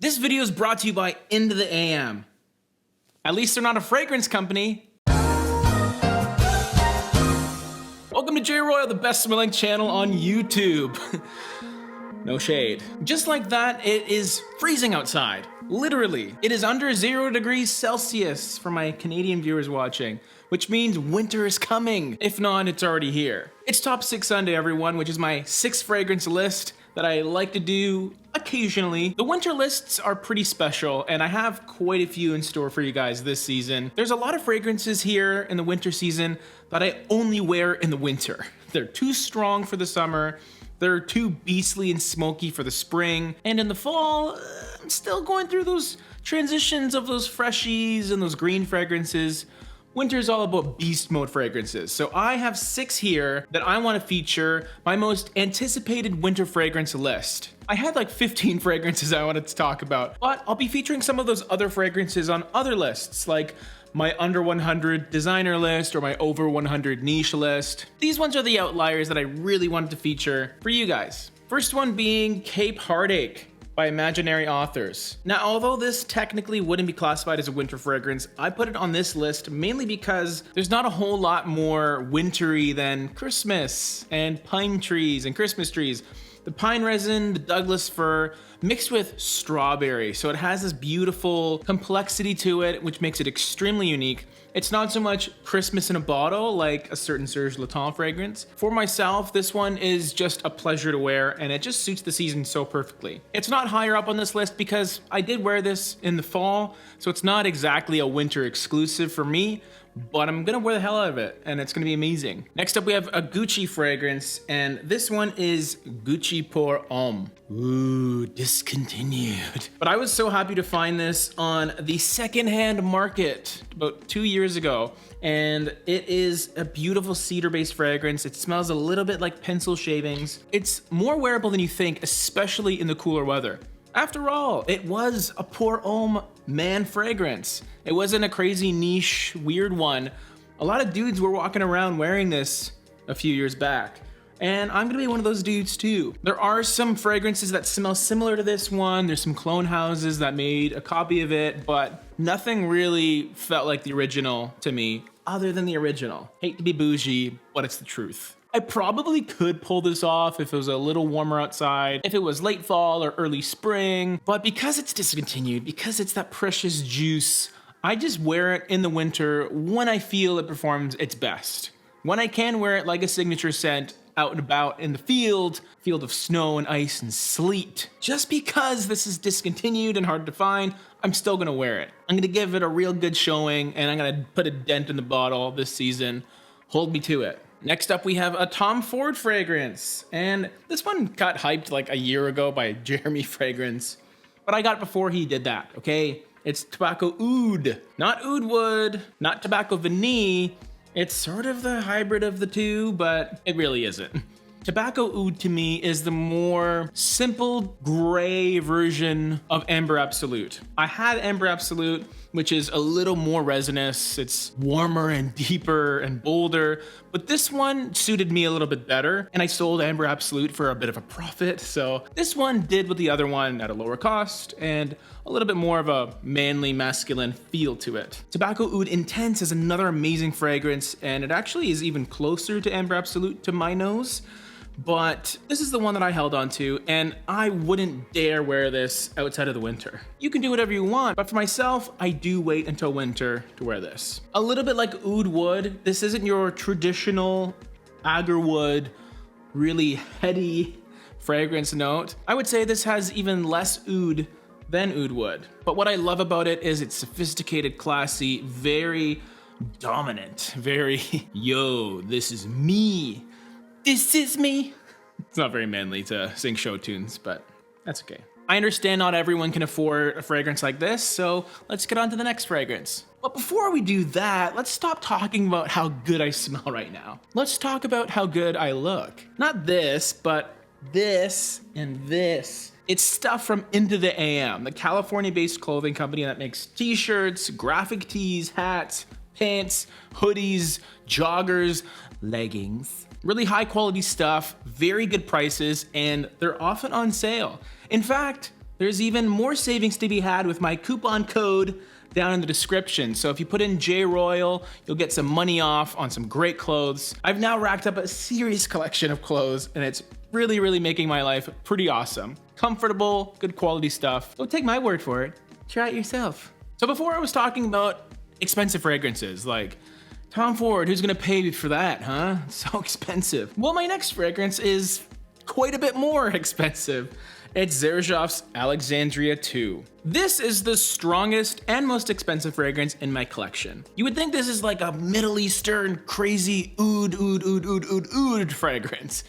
This video is brought to you by Into the AM. At least they're not a fragrance company. Welcome to J-ROYL, the best smelling channel on YouTube. No shade. Just like that, it is freezing outside. Literally. It is under 0 degrees Celsius for my Canadian viewers watching, which means winter is coming. If not, it's already here. It's Top 6 Sunday, everyone, which is my 6 fragrance list that I like to do occasionally. The winter lists are pretty special, and I have quite a few in store for you guys this season. There's a lot of fragrances here in the winter season that I only wear in the winter. They're too strong for the summer. They're too beastly and smoky for the spring. And in the fall, I'm still going through those transitions of those freshies and those green fragrances. Winter is all about beast mode fragrances. So I have 6 here that I want to feature my most anticipated winter fragrance list. I had like 15 fragrances I wanted to talk about, but I'll be featuring some of those other fragrances on other lists, like my under 100 designer list or my over 100 niche list. These ones are the outliers that I really wanted to feature for you guys. First one being Cape Heartache by Imaginary Authors. Now, although this technically wouldn't be classified as a winter fragrance, I put it on this list mainly because there's not a whole lot more wintry than Christmas and pine trees and Christmas trees. The pine resin, the Douglas fir, mixed with strawberry. So it has this beautiful complexity to it, which makes it extremely unique. It's not so much Christmas in a bottle like a certain Serge Lutens fragrance. For myself, this one is just a pleasure to wear, and it just suits the season so perfectly. It's not higher up on this list because I did wear this in the fall, so it's not exactly a winter exclusive for me, but I'm gonna wear the hell out of it, and it's gonna be amazing. Next up, we have a Gucci fragrance, and this one is Gucci Pour Homme. Ooh, discontinued. But I was so happy to find this on the secondhand market about 2 years ago, and it is a beautiful cedar-based fragrance. It smells a little bit like pencil shavings. It's more wearable than you think, especially in the cooler weather. After all, it was a Pour Homme man fragrance. It wasn't a crazy niche, weird one. A lot of dudes were walking around wearing this a few years back, and I'm gonna be one of those dudes too. There are some fragrances that smell similar to this one. There's some clone houses that made a copy of it, but nothing really felt like the original to me, other than the original. Hate to be bougie, but it's the truth. I probably could pull this off if it was a little warmer outside, if it was late fall or early spring, but because it's discontinued, because it's that precious juice, I just wear it in the winter when I feel it performs its best. When I can wear it like a signature scent out and about in the field of snow and ice and sleet. Just because this is discontinued and hard to find, I'm still gonna wear it. I'm gonna give it a real good showing, and I'm gonna put a dent in the bottle this season. Hold me to it. Next up, we have a Tom Ford fragrance, and this one got hyped like a year ago by Jeremy Fragrance, but I got it before he did that, okay? It's Tobacco Oud. Not oud wood, not Tobacco Vanille. It's sort of the hybrid of the two, but it really isn't. Tobacco Oud to me is the more simple gray version of Amber Absolute. I had Amber Absolute, which is a little more resinous. It's warmer and deeper and bolder, but this one suited me a little bit better, and I sold Amber Absolute for a bit of a profit. So this one did with the other one at a lower cost and a little bit more of a manly, masculine feel to it. Tobacco Oud Intense is another amazing fragrance, and it actually is even closer to Amber Absolute to my nose. But this is the one that I held on to, and I wouldn't dare wear this outside of the winter. You can do whatever you want, but for myself, I do wait until winter to wear this. A little bit like oud wood, this isn't your traditional agarwood, really heady fragrance note. I would say this has even less oud than oud wood. But what I love about it is it's sophisticated, classy, very dominant, very, yo, this is me. This is me. It's not very manly to sing show tunes, but that's okay. I understand not everyone can afford a fragrance like this, so let's get on to the next fragrance. But before we do that, let's stop talking about how good I smell right now. Let's talk about how good I look. Not this, but this and this. It's stuff from Into the AM, the California-based clothing company that makes t-shirts, graphic tees, hats, pants, hoodies, joggers, leggings. Really high quality stuff, very good prices, and they're often on sale. In fact, There's even more savings to be had with my coupon code down in the description. So if you put in J-ROYL, you'll get some money off on some great clothes. I've now racked up a serious collection of clothes, and it's really making my life pretty awesome. Comfortable, good quality stuff. Don't take my word for it. Try it yourself. So before I was talking about expensive fragrances, like Tom Ford, who's gonna pay me for that, huh? It's so expensive. Well, my next fragrance is quite a bit more expensive. It's Xerjoff's Alexandria 2. This is the strongest and most expensive fragrance in my collection. You would think this is like a Middle Eastern crazy oud fragrance,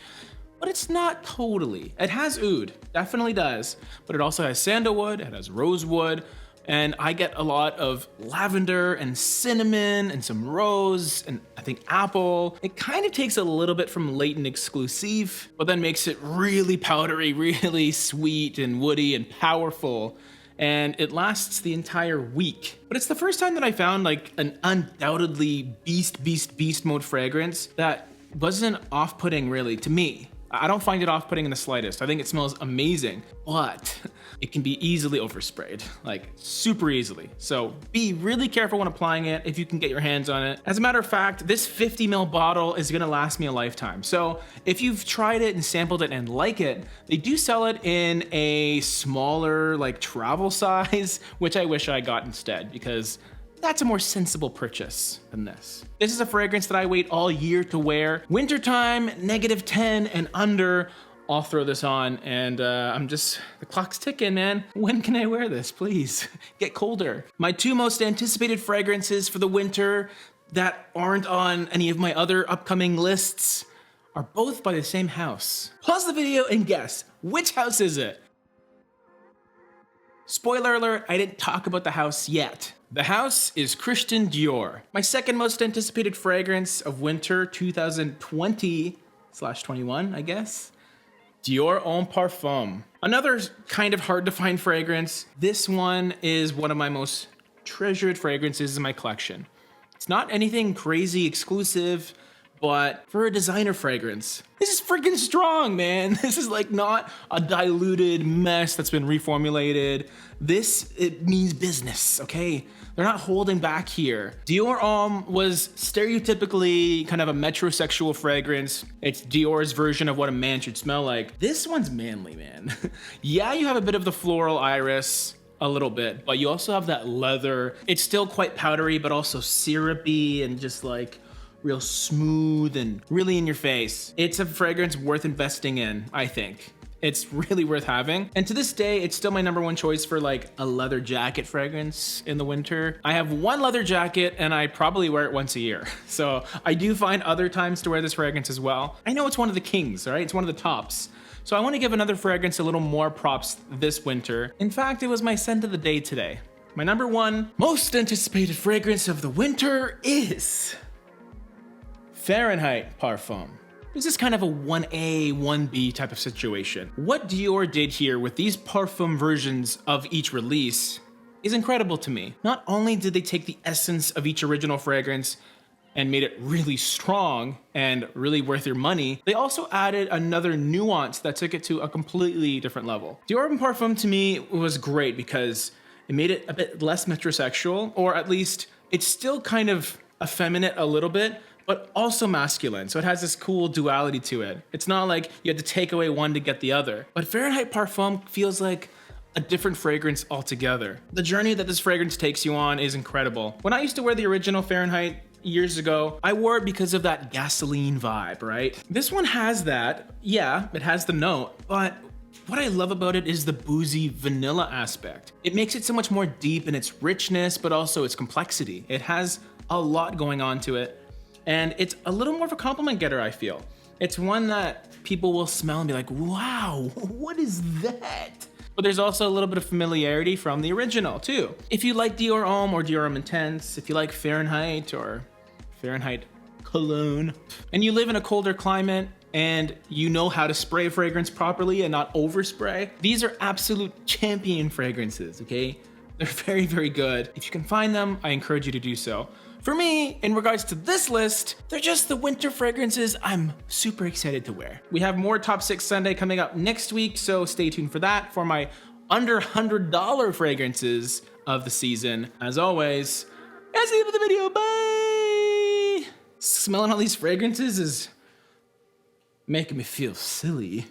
but it's not totally. It has oud, definitely does, but it also has sandalwood, it has rosewood, and I get a lot of lavender and cinnamon and some rose and I think apple. It kind of takes a little bit from Latent Exclusive, but then makes it really powdery, really sweet and woody and powerful. And it lasts the entire week. But it's the first time that I found like an undoubtedly beast mode fragrance that wasn't off-putting really to me. I don't find it off-putting in the slightest. I think it smells amazing, but it can be easily oversprayed, like super easily. So be really careful when applying it if you can get your hands on it. As a matter of fact, this 50 ml bottle is gonna last me a lifetime. So if you've tried it and sampled it and like it, they do sell it in a smaller like travel size, which I wish I got instead because that's a more sensible purchase than this. This is a fragrance that I wait all year to wear. Wintertime, -10 and under, I'll throw this on and the clock's ticking, man. When can I wear this, please? Get colder. My two most anticipated fragrances for the winter that aren't on any of my other upcoming lists are both by the same house. Pause the video and guess, which house is it? Spoiler alert, I didn't talk about the house yet. The house is Christian Dior. My second most anticipated fragrance of winter 2020/21, I guess. Dior Un Parfum. Another kind of hard to find fragrance. This one is one of my most treasured fragrances in my collection. It's not anything crazy exclusive, but for a designer fragrance, this is freaking strong, man. This is like not a diluted mess that's been reformulated. It means business, okay? They're not holding back here. Dior Homme was stereotypically kind of a metrosexual fragrance. It's Dior's version of what a man should smell like. This one's manly, man. Yeah, you have a bit of the floral iris, a little bit, but you also have that leather. It's still quite powdery, but also syrupy and just like real smooth and really in your face. It's a fragrance worth investing in, I think. It's really worth having. And to this day, it's still my #1 choice for like a leather jacket fragrance in the winter. I have one leather jacket and I probably wear it once a year. So I do find other times to wear this fragrance as well. I know it's one of the kings, right? It's one of the tops. So I want to give another fragrance a little more props this winter. In fact, it was my scent of the day today. My #1 most anticipated fragrance of the winter is Fahrenheit Parfum. This is kind of a 1A, 1B type of situation. What Dior did here with these parfum versions of each release is incredible to me. Not only did they take the essence of each original fragrance and made it really strong and really worth your money, they also added another nuance that took it to a completely different level. Dior Un Parfum to me was great because it made it a bit less metrosexual, or at least it's still kind of effeminate a little bit, but also masculine. So it has this cool duality to it. It's not like you had to take away one to get the other. But Fahrenheit Parfum feels like a different fragrance altogether. The journey that this fragrance takes you on is incredible. When I used to wear the original Fahrenheit years ago, I wore it because of that gasoline vibe, right? This one has that. Yeah, it has the note, but what I love about it is the boozy vanilla aspect. It makes it so much more deep in its richness, but also its complexity. It has a lot going on to it. And it's a little more of a compliment getter, I feel. It's one that people will smell and be like, wow, what is that? But there's also a little bit of familiarity from the original too. If you like Dior Homme or Dior Homme Intense, if you like Fahrenheit or Fahrenheit Cologne, and you live in a colder climate and you know how to spray a fragrance properly and not overspray, these are absolute champion fragrances, okay? They're very, very good. If you can find them, I encourage you to do so. For me, in regards to this list, they're just the winter fragrances I'm super excited to wear. We have more Top 6 Sunday coming up next week, so stay tuned for that, for my under $100 fragrances of the season. As always, that's the end of the video. Bye! Smelling all these fragrances is making me feel silly.